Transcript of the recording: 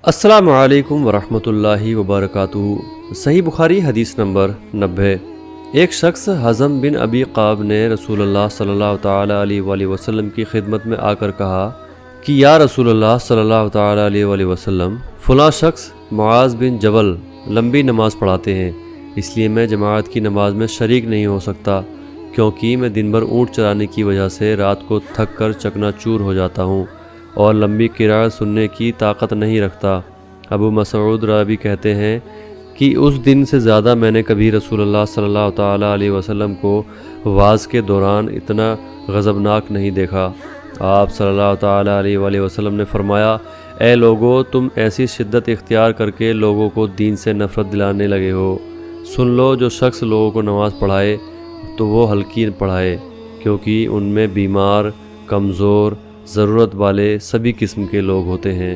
अस्सलामु अलैकुम वरहमतुल्लाहि वबरकातुहू। सही बुखारी हदीस नंबर 90। एक शख्स हज़म बिन अबी क़ाब ने रसूलुल्लाह सल्लल्लाहु ताला अलैहि वसल्लम की खिदमत में आकर कहा कि या रसूलुल्लाह सल्लल्लाहु ताला अलैहि वसल्लम, फ़लाँ शख्स मुआज़ बिन जबल लंबी नमाज़ पढ़ाते हैं, इसलिए मैं जमात की नमाज में शरीक नहीं हो सकता, क्योंकि मैं दिन भर ऊँट चराने की वजह से रात को थक कर चकनाचूर हो जाता हूँ और लंबी किरात सुनने की ताकत नहीं रखता। अबू मसऊद रावी कहते हैं कि उस दिन से ज़्यादा मैंने कभी रसूलुल्लाह सल्लल्लाहु ताला अलैहि वसल्लम को वाज़ के दौरान इतना गज़बनाक नहीं देखा। आप सल्लल्लाहु ताला अलैहि वसल्लम ने फरमाया, ए लोगो, तुम ऐसी शिद्दत इख्तियार करके लोगों को दीन से नफ़रत दिलाने लगे हो। सुन लो, जो शख्स लोगों को नमाज़ पढ़ाए तो वो हल्की पढ़ाए, क्योंकि उनमें बीमार, कमज़ोर, ज़रूरत वाले सभी किस्म के लोग होते हैं।